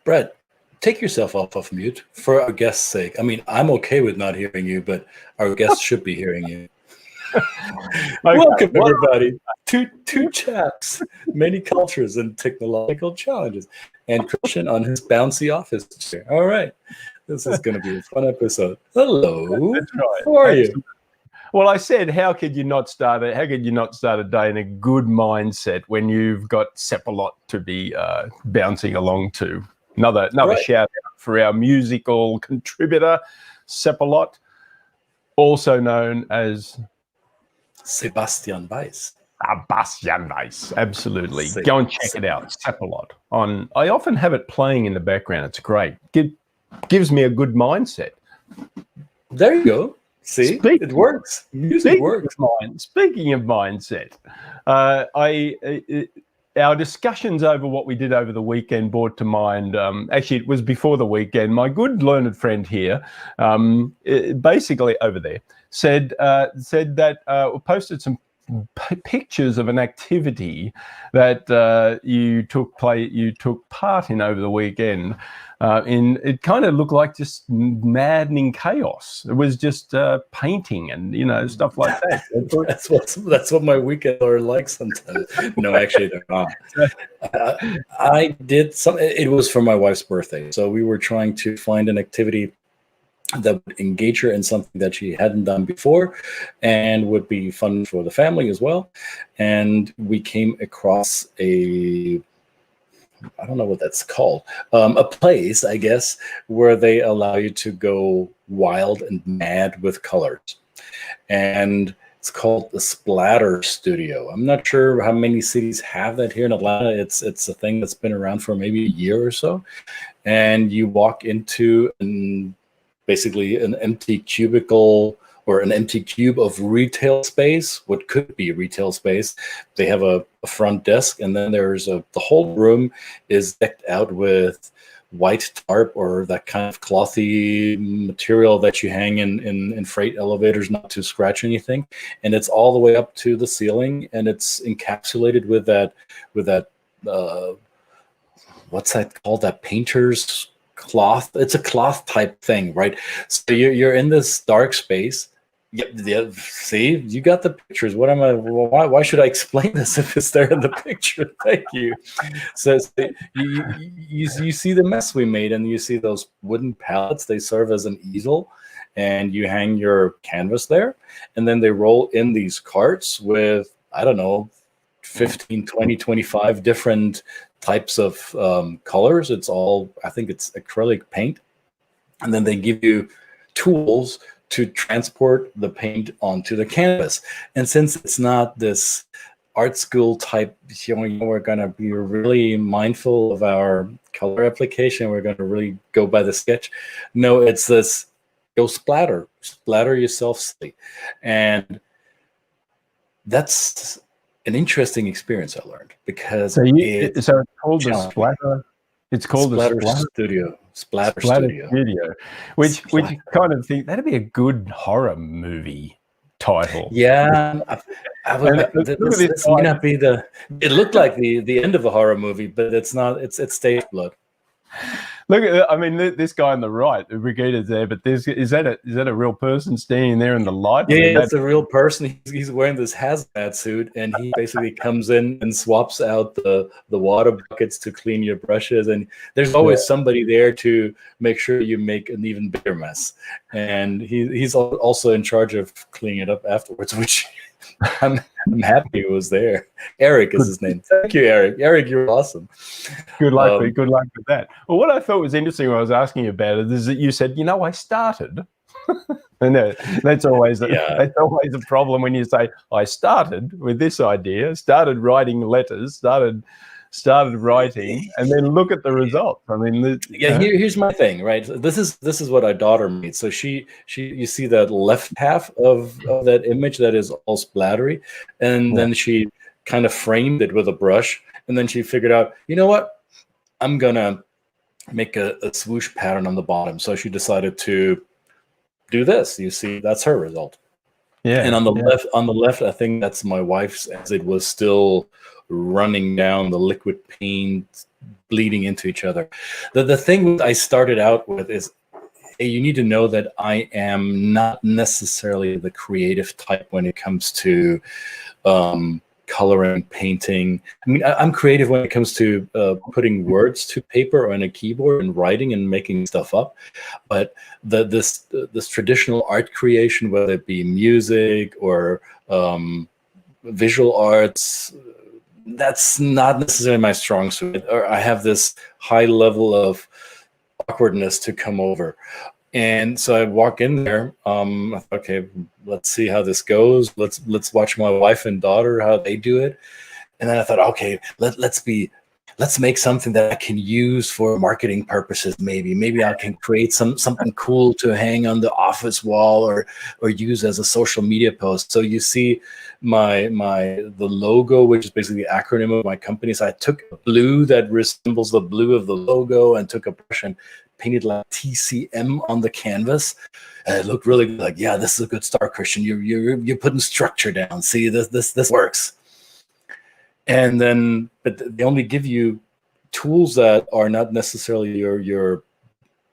Brett, take yourself off of mute for our guest's sake. I mean, I'm okay with not hearing you, but our guests should be hearing you. Welcome, everybody, to Two Chaps, Many Cultures and Technological Challenges, and Christian on his bouncy office chair. All right, this is going to be a fun episode. Hello, that's right. How are you? Well, I said, how could you not start it? How could you not start a day in a good mindset when you've got Sepalot to be bouncing along to? Another Right. shout out for our musical contributor, Sepalot, also known as Sebastian Weiss. Sebastian Weiss, absolutely. Go and check it out, Sepalot. I often have it playing in the background. It's great. Gives me a good mindset. There you go. See, it works. Music works. Speaking of mindset, our discussions over what we did over the weekend brought to mind. Actually, it was before the weekend. My good learned friend here, basically over there, said that posted some pictures of an activity that you took part in over the weekend. It kind of looked like just maddening chaos. It was just painting and stuff like that. That's what my weekends are like sometimes. No, actually, they're not. I did some. It was for my wife's birthday, so we were trying to find an activity that would engage her in something that she hadn't done before and would be fun for the family as well. And we came across I don't know what that's called, a place, I guess, where they allow you to go wild and mad with colors. And it's called the Splatter Studio. I'm not sure how many cities have that here in Atlanta. It's a thing that's been around for maybe a year or so. And you walk into basically an empty cubicle or an empty cube of retail space, what could be retail space. They have a front desk, and then there's the whole room is decked out with white tarp or that kind of clothy material that you hang in freight elevators not to scratch anything. And it's all the way up to the ceiling, and it's encapsulated with that what's that called? That painter's cloth. It's a cloth type thing, right? So you're in this dark space. Yeah. See, you got the pictures. Why should I explain this if it's there in the picture? Thank you. So you see the mess we made, and you see those wooden pallets. They serve as an easel, and you hang your canvas there, and then they roll in these carts with, I don't know, 15, 20, 25 different types of colors. It's all, I think it's acrylic paint. And then they give you tools to transport the paint onto the canvas. And since it's not this art school type, we're going to be really mindful of our color application. We're going to really go by the sketch. No, it's this, go splatter yourself silly. And that's an interesting experience I learned, because it's called the Splatter. It's called Splatter the Studio. Splatter Studio. Which you kind of think that'd be a good horror movie title. Yeah, this may not be the. It looked like the end of a horror movie, but it's not. It's stage blood. Look, I mean, this guy on the right, Brigida's there, but is that a real person standing there in the light? Yeah, it's a real person. He's wearing this hazmat suit, and he basically comes in and swaps out the water buckets to clean your brushes. And there's always somebody there to make sure you make an even bigger mess. And he's also in charge of cleaning it up afterwards, which I'm happy he was there. Eric is his name. Thank you, Eric. Eric, you're awesome. Good luck with that. Well, what I thought was interesting when I was asking you about it is that you said, I started. And that's always a problem when you say, I started with this idea, started writing letters, started writing, and then look at the results. I mean, here's my thing, right? This is what our daughter made. So she you see that left half of that image that is all splattery, and then she kind of framed it with a brush, and then she figured out, you know what, I'm gonna make a swoosh pattern on the bottom. So she decided to do this. You see, that's her result. Yeah. And on the left, I think that's my wife's, as it was still running down the liquid paint, bleeding into each other. The thing I started out with is, hey, you need to know that I am not necessarily the creative type when it comes to coloring, painting. I mean, I'm creative when it comes to putting words to paper on a keyboard and writing and making stuff up. But this traditional art creation, whether it be music or visual arts, that's not necessarily my strong suit. Or I have this high level of awkwardness to come over. And so I walk in there. I thought, okay, let's see how this goes. Let's watch my wife and daughter how they do it. And then I thought, okay, let's make something that I can use for marketing purposes. Maybe I can create something cool to hang on the office wall or use as a social media post. So you see the logo, which is basically the acronym of my company. So I took blue that resembles the blue of the logo and took a brush and painted like TCM on the canvas. And it looked really good. Like, yeah, this is a good start, Christian. You're putting structure down. See, this works. And then, but they only give you tools that are not necessarily your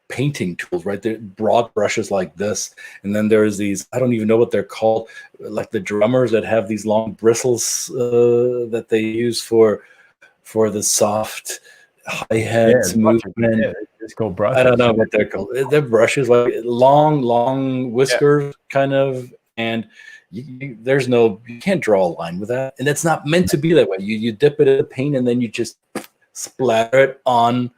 painting tools, right? They're broad brushes like this. And then there's these, I don't even know what they're called, like the drummers that have these long bristles that they use for the soft hi-hat movement. Yeah, it's called brushes. I don't know what they're called. They're brushes, like long whiskers, kind of, and you can't draw a line with that, and it's not meant to be that way. You dip it in the paint and then you just splatter it on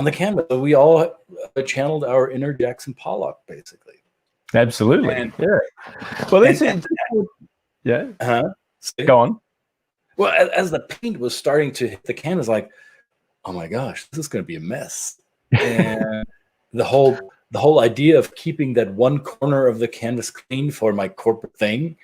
the canvas. So we all channeled our inner Jackson Pollock, basically. Absolutely. And, yeah. Well, that's it. Yeah. Go on. Well, as the paint was starting to hit the canvas, like, oh my gosh, this is going to be a mess. And the whole idea of keeping that one corner of the canvas clean for my corporate thing,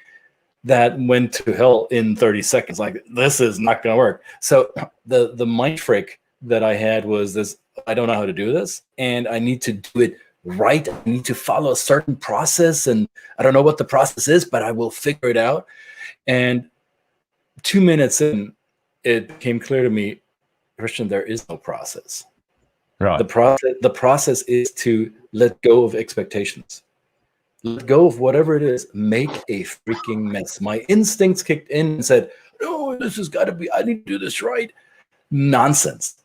that went to hell in 30 seconds. Like, this is not going to work. So the mind freak that I had was this: I don't know how to do this, and I need to do it right. I need to follow a certain process, and I don't know what the process is, but I will figure it out. And 2 minutes in, it became clear to me, Christian, there is no process. Right. The process is to let go of expectations. Let go of whatever it is. Make a freaking mess. My instincts kicked in and said, no, this has got to be, I need to do this right. Nonsense.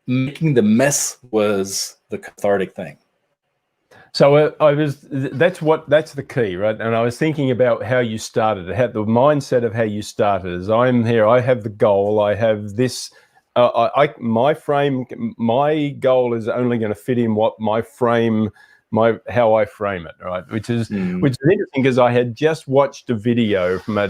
Making the mess was the cathartic thing. So that's the key, right? And I was thinking about how you started, how the mindset of how you started is, I'm here, I have the goal, I have this, my goal is only going to fit in what how I frame it, right? Which is interesting, because I had just watched a video from a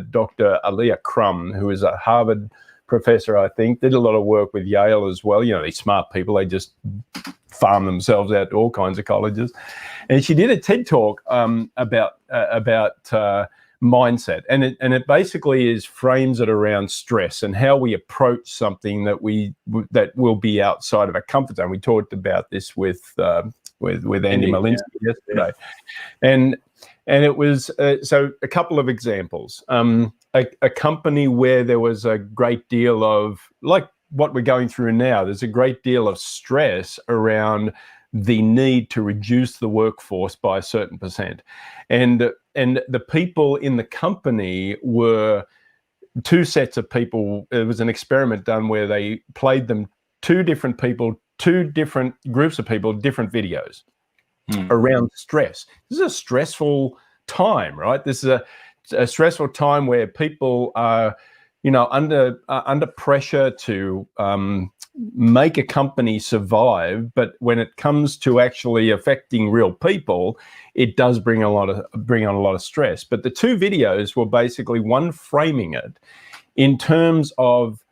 Dr. Alia Crum, who is a Harvard professor, I think, did a lot of work with Yale as well. You know, these smart people, they just farm themselves out to all kinds of colleges. And she did a TED talk about mindset, and it basically frames it around stress and how we approach something that will be outside of our comfort zone. We talked about this with Andy Malinsky yesterday, and it was so a couple of examples. A company where there was a great deal of, like what we're going through now, there's a great deal of stress around the need to reduce the workforce by a certain percent. And the people in the company were two sets of people. It was an experiment done where they played them two different groups of people, different videos around stress. This is a stressful time, right? This is a stressful time where people are, under pressure to make a company survive. But when it comes to actually affecting real people, it does bring on a lot of stress. But the two videos were basically one framing it in terms of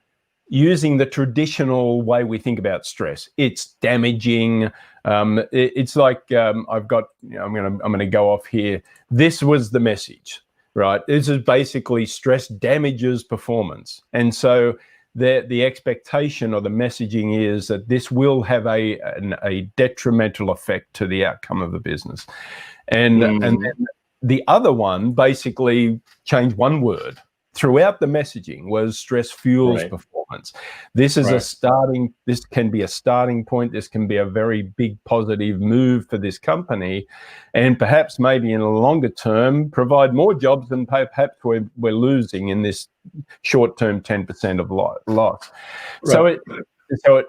using the traditional way we think about stress. It's damaging. It's like I've got. I'm going to go off here. This was the message. Right. This is basically stress damages performance. And so the expectation or the messaging is that this will have a detrimental effect to the outcome of the business. And the other one basically changed one word. Throughout the messaging was stress fuels performance. This is this can be a starting point. This can be a very big positive move for this company, and perhaps maybe in a longer term provide more jobs than perhaps we're losing in this short-term 10% of loss. So it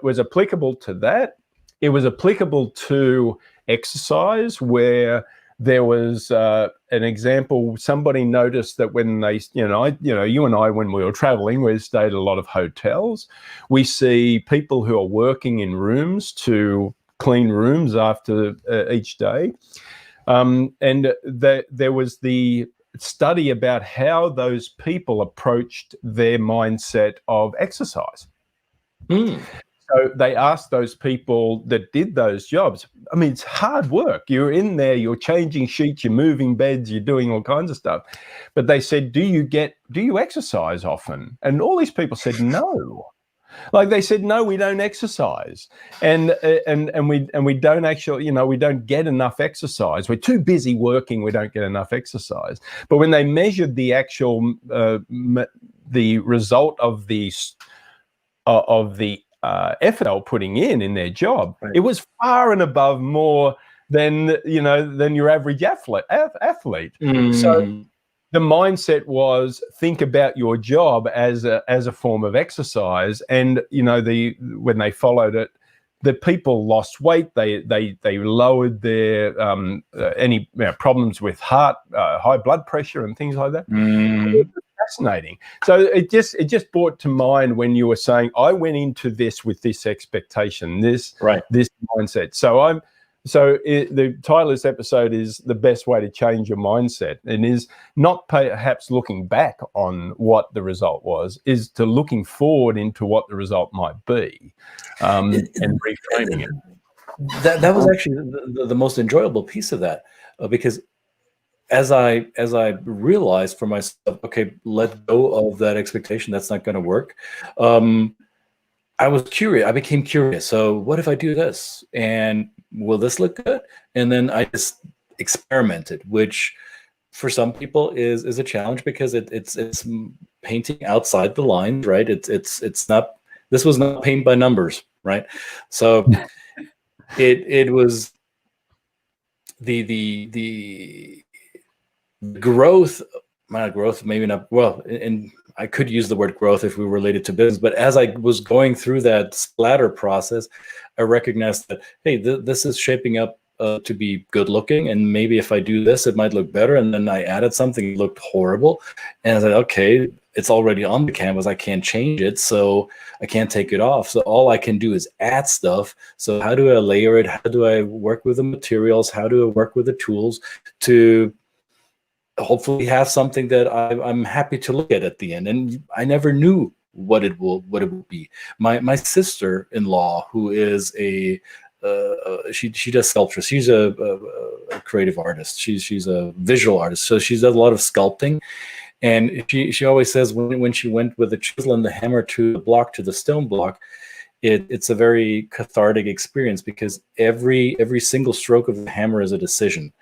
was applicable to that. It was applicable to exercise, where there was an example. Somebody noticed that when they, you and I, when we were traveling, we stayed at a lot of hotels. We see people who are working in rooms to clean rooms after each day. And there was the study about how those people approached their mindset of exercise. So they asked those people that did those jobs. I mean, it's hard work. You're in there, you're changing sheets, you're moving beds, you're doing all kinds of stuff. But they said, do you exercise often? And all these people said no. Like they said, no, we don't exercise, and we don't actually, we don't get enough exercise. We're too busy working. We don't get enough exercise. But when they measured the actual the result of the effort they were putting in their job, it was far and above more than your average athlete. So the mindset was, think about your job as a form of exercise. And when they followed it, the people lost weight. They lowered their any problems with heart, high blood pressure, and things like that. It was fascinating. So it just brought to mind when you were saying, I went into this with this expectation, this mindset. So the title of this episode is The Best Way to Change Your Mindset, and is not perhaps looking back on what the result was, is to looking forward into what the result might be, and reframing it. That was actually the most enjoyable piece of that, because as I realized for myself, okay, let go of that expectation. That's not going to work. I was curious. I became curious. So what if I do this? And will this look good? And then I just experimented, which for some people is a challenge, because it's painting outside the lines, right? It's not. This was not paint by numbers, right? So it was the growth. Not growth, maybe not. Well, and I could use the word growth if we related to business, but as I was going through that splatter process, I recognized that, hey, this is shaping up to be good looking, and maybe if I do this, it might look better. And then I added something, it looked horrible, and I said, okay, it's already on the canvas, I can't change it, so I can't take it off. So all I can do is add stuff. So how do I layer it? How do I work with the materials? How do I work with the tools to hopefully have something that I'm happy to look at the end? And I never knew what it will be. My sister-in-law, who is she does sculpture. She's a creative artist. She's a visual artist, so she does a lot of sculpting. And she always says when she went with the chisel and the hammer to the stone block, it's a very cathartic experience, because every single stroke of the hammer is a decision,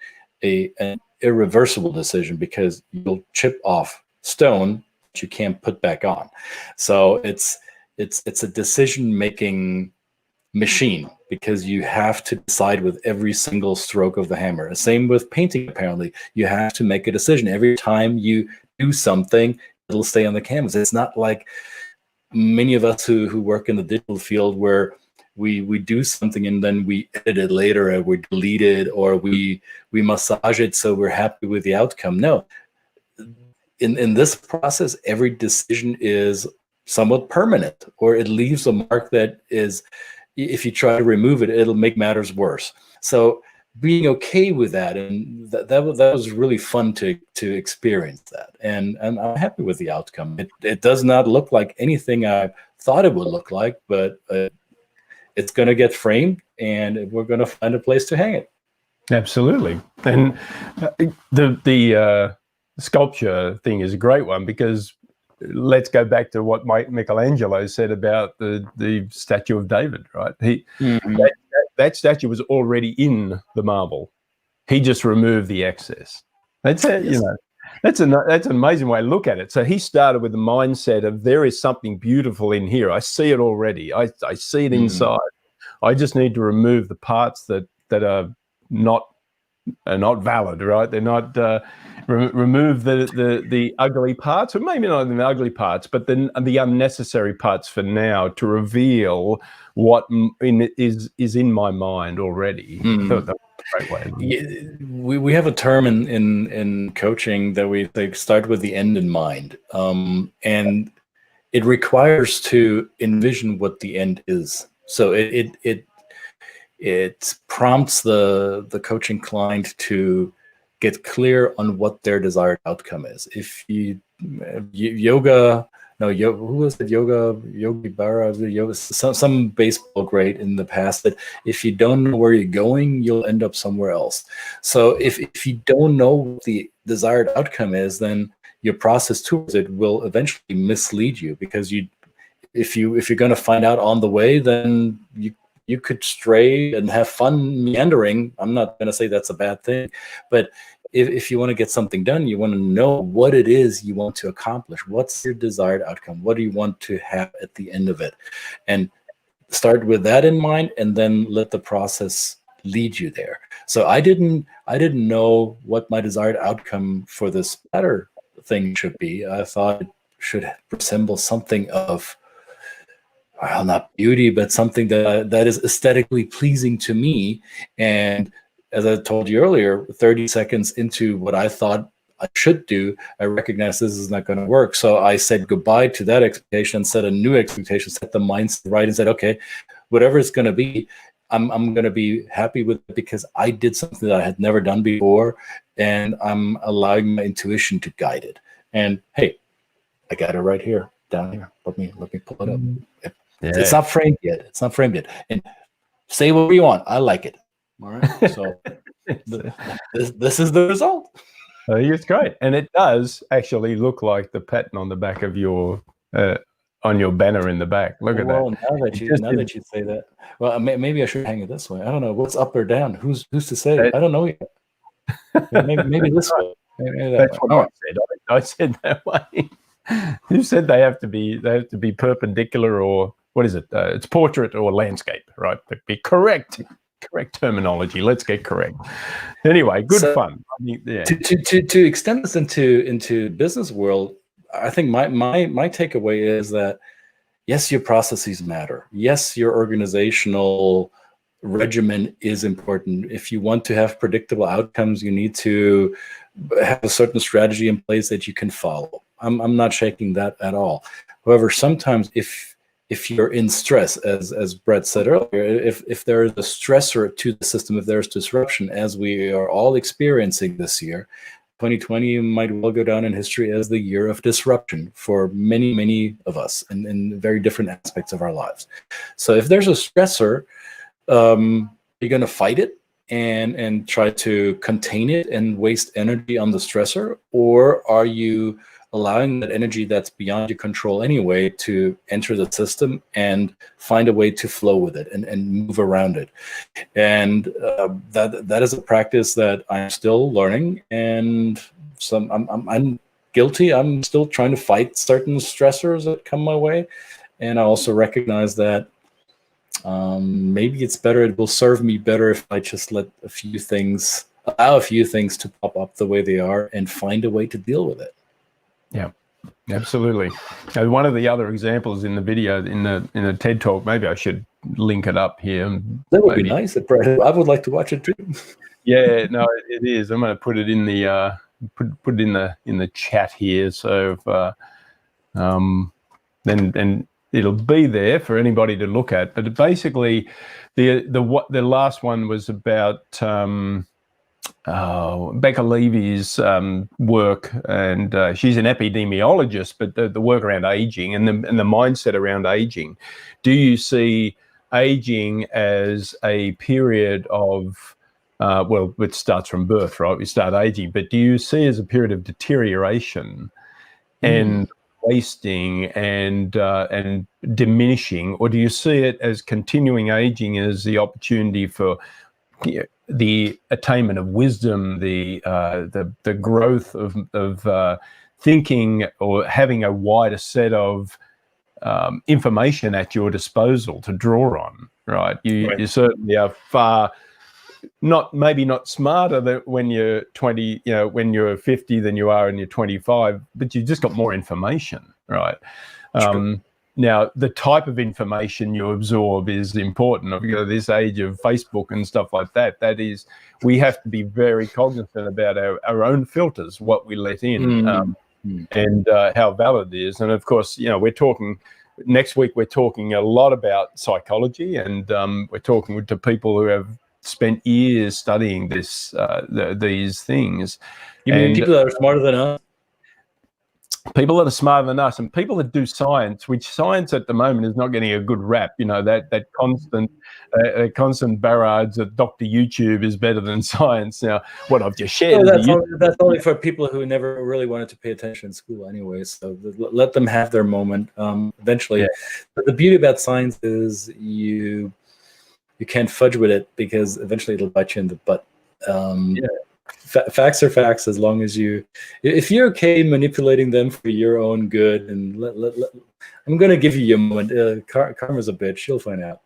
an irreversible decision, because you'll chip off stone that you can't put back on. So it's a decision-making machine, because you have to decide with every single stroke of the hammer. Same with painting, apparently. You have to make a decision. Every time you do something, it'll stay on the canvas. It's not like many of us who work in the digital field, where we do something and then we edit it later, or we delete it, or we massage it so we're happy with the outcome. No. In this process, every decision is somewhat permanent, or it leaves a mark that is, if you try to remove it, it'll make matters worse. So being okay with that, and that was really fun to experience that, and I'm happy with the outcome. It does not look like anything I thought it would look like, but it's going to get framed, and we're going to find a place to hang it. Absolutely. And the sculpture thing is a great one, because let's go back to what Michelangelo said about the statue of David, right? That statue was already in the marble. He just removed the excess. That's it. Yes. You know, that's an amazing way to look at it. So he started with the mindset of there is something beautiful in here. I see it already. I see it inside. I just need to remove the parts that are not valid, right? They're not remove the ugly parts, or maybe not the ugly parts, but the unnecessary parts for now, to reveal what is in my mind already. I thought that was a great way. Yeah, we have a term in coaching that we like start with the end in mind, and it requires to envision what the end is. So it prompts the coaching client to get clear on what their desired outcome is. If you yoga, no, who was it? Yogi Berra, yoga, some baseball great in the past, that if you don't know where you're going, you'll end up somewhere else. So if you don't know what the desired outcome is, then your process towards it will eventually mislead you, because if you're going to find out on the way, then you could stray and have fun meandering. I'm not going to say that's a bad thing, but if you want to get something done, you want to know what it is you want to accomplish. What's your desired outcome? What do you want to have at the end of it? And start with that in mind, and then let the process lead you there. So I didn't know what my desired outcome for this splatter thing should be. I thought it should resemble something of, well, not beauty, but something that is aesthetically pleasing to me. And as I told you earlier, 30 seconds into what I thought I should do, I recognized this is not going to work. So I said goodbye to that expectation, set a new expectation, set the mindset right, and said, okay, whatever it's going to be, I'm going to be happy with it, because I did something that I had never done before, and I'm allowing my intuition to guide it. And hey, I got it right here, down here. Let me pull it up. Yeah. It's not framed yet. It's not framed yet. And say whatever you want. I like it. All right. So this is the result. I think it's great, and it does actually look like the pattern on the back of your on your banner in the back. Look at that. Well, now that you say that, well, maybe I should hang it this way. I don't know what's up or down. Who's to say? I don't know yet. Maybe this way. Maybe that's way. what I said. I said that way. You said they have to be perpendicular, or what is it? It's portrait or landscape, right? That'd be correct terminology. Let's get correct. Anyway, good fun. I mean, yeah. To extend this into business world, I think my takeaway is that yes, your processes matter. Yes, your organizational regimen is important. If you want to have predictable outcomes, you need to have a certain strategy in place that you can follow. I'm not shaking that at all. However, sometimes if you're in stress, as Brett said earlier, if there is a stressor to the system, if there's disruption, as we are all experiencing this year, 2020 might well go down in history as the year of disruption for many of us in very different aspects of our lives. So if there's a stressor, you're going to fight it and try to contain it and waste energy on the stressor, or are you allowing that energy that's beyond your control anyway to enter the system and find a way to flow with it and move around it? And that is a practice that I'm still learning, and I'm guilty. I'm still trying to fight certain stressors that come my way, and I also recognize that maybe it's better. It will serve me better if I just allow a few things to pop up the way they are and find a way to deal with it. Yeah, absolutely. One of the other examples in the video in the TED Talk, maybe I should link it up here. That would be nice. I would like to watch it too. Yeah, no, it is. I'm going to put it in the put it in the chat here. So then it'll be there for anybody to look at. But basically, the last one was about Becca Levy's work, and she's an epidemiologist, but the work around aging and the mindset around aging. Do you see aging as a period of well, it starts from birth, right? We start aging, but do you see it as a period of deterioration and wasting and diminishing, or do you see it as continuing aging as the opportunity for the attainment of wisdom, the growth of thinking, or having a wider set of information at your disposal to draw on. Right, you certainly are far maybe not smarter than when you're 20, when you're 50 than you are when you're 25, but you've just got more information, right? Now, the type of information you absorb is important. This age of Facebook and stuff like that, we have to be very cognizant about our own filters, what we let in, and how valid it is. And of course, next week we're talking a lot about psychology, and we're talking to people who have spent years studying these things. You mean people that are smarter than us? People that are smarter than us, and people that do science, which science at the moment is not getting a good rap. That constant barrage that Dr. YouTube is better than science. Now, what I've just shared. That's only for people who never really wanted to pay attention in school anyway. So let them have their moment. Eventually, but the beauty about science is you can't fudge with it, because eventually it'll bite you in the butt. Facts are facts, as long as if you're okay manipulating them for your own good. And I'm going to give you your moment. Karma's a bitch. You'll find out.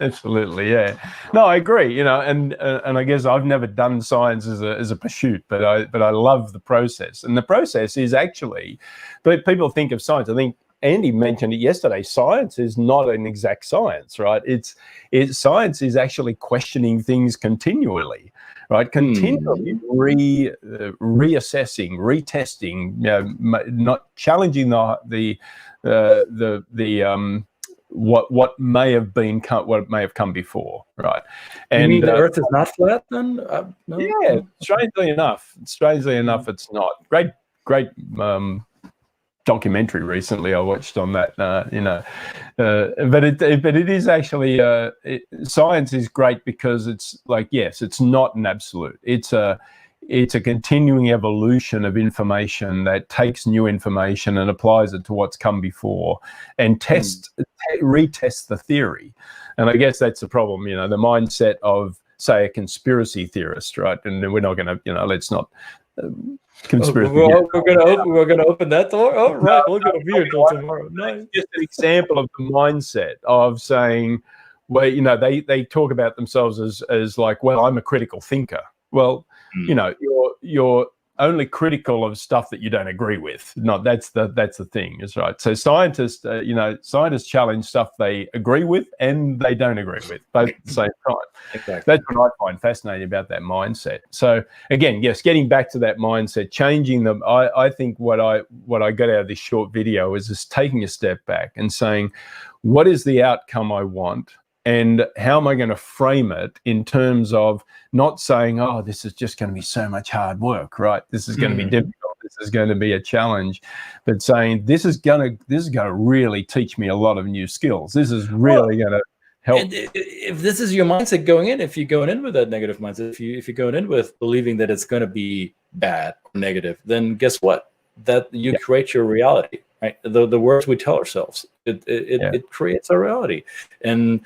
Absolutely, yeah. No, I agree. And I guess I've never done science as a pursuit, but I love the process. And the process is actually, but people think of science. I think Andy mentioned it yesterday. Science is not an exact science, right? Science is actually questioning things continually, right? Continually reassessing, retesting, not challenging what may have come before, right? And you mean the Earth is not flat, then? No. Yeah, strangely enough, it's not. Great documentary recently I watched on that, but it is actually science is great, because it's like, yes, it's not an absolute. It's a continuing evolution of information that takes new information and applies it to what's come before, and retests the theory. And I guess that's the problem, the mindset of, say, a conspiracy theorist, right? And we're not going to, let's not. Conspiracy. We're gonna open that door. Oh, right, we're gonna be here until tomorrow. Nice. Just an example of the mindset of saying, well, they talk about themselves as like, well, I'm a critical thinker. Well, you're only critical of stuff that you don't agree with. No, that's the thing, is right. So scientists challenge stuff they agree with and they don't agree with, both at the same time. Exactly. That's what I find fascinating about that mindset. So again, yes, getting back to that mindset, changing them. I think what I got out of this short video is just taking a step back and saying, what is the outcome I want? And how am I going to frame it in terms of not saying, oh, this is just going to be so much hard work, right? This is going to be difficult. This is going to be a challenge. But saying this is going to really teach me a lot of new skills. This is really going to help. If this is your mindset going in, if you're going in with that negative mindset, if you're going in with believing that it's going to be bad or negative, then guess what? That you create your reality, right? The words we tell ourselves, it creates our reality. And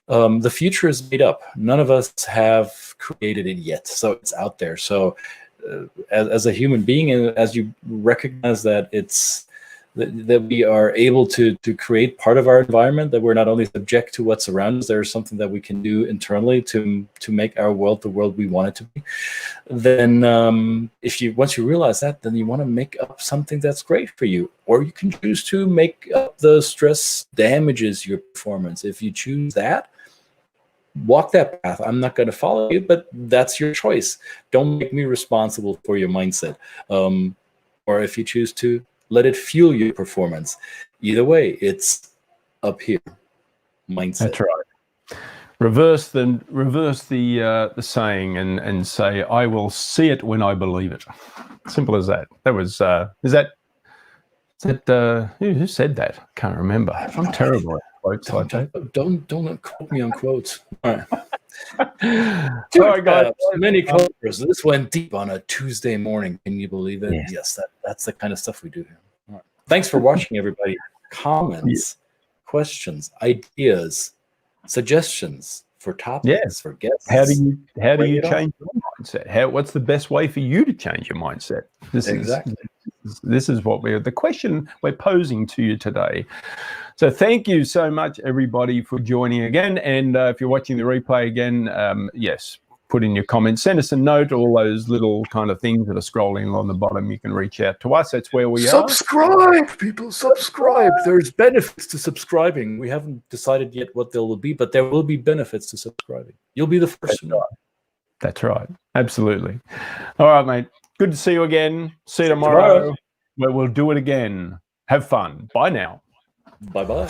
the future is made up. None of us have created it yet, so it's out there. So as a human being, and as you recognize that that we are able to create part of our environment, that we're not only subject to what's around us, there's something that we can do internally to make our world the world we want it to be. Then once you realize that, then you want to make up something that's great for you, or you can choose to make up the stress damages your performance. If you choose that, walk that path. I'm not going to follow you, but that's your choice. Don't make me responsible for your mindset. Or if you choose to, let it fuel your performance. Either way, it's up here. Mindset. That's right. Reverse the saying and say, I will see it when I believe it. Simple as that. That was who said that? I can't remember. I'm terrible at quotes like that. Don't quote me on quotes. All right. All right, guys. Many cultures. This went deep on a Tuesday morning. Can you believe it? Yes. Yes, that's the kind of stuff we do here. All right. Thanks for watching, everybody. Comments, questions, ideas, suggestions for for topics, for guests. How do you Bring it on. change your mindset? What's the best way for you to change your mindset? This is what the question we're posing to you today. So thank you so much, everybody, for joining again. And if you're watching the replay again, yes, put in your comments, send us a note, all those little kind of things that are scrolling along the bottom. You can reach out to us. That's where we are. Subscribe, people, subscribe. There's benefits to subscribing. We haven't decided yet what they will be, but there will be benefits to subscribing. You'll be the first to know. That's right. Absolutely. All right, mate. Good to see you again. See you tomorrow. Where we'll do it again. Have fun. Bye now. Bye-bye.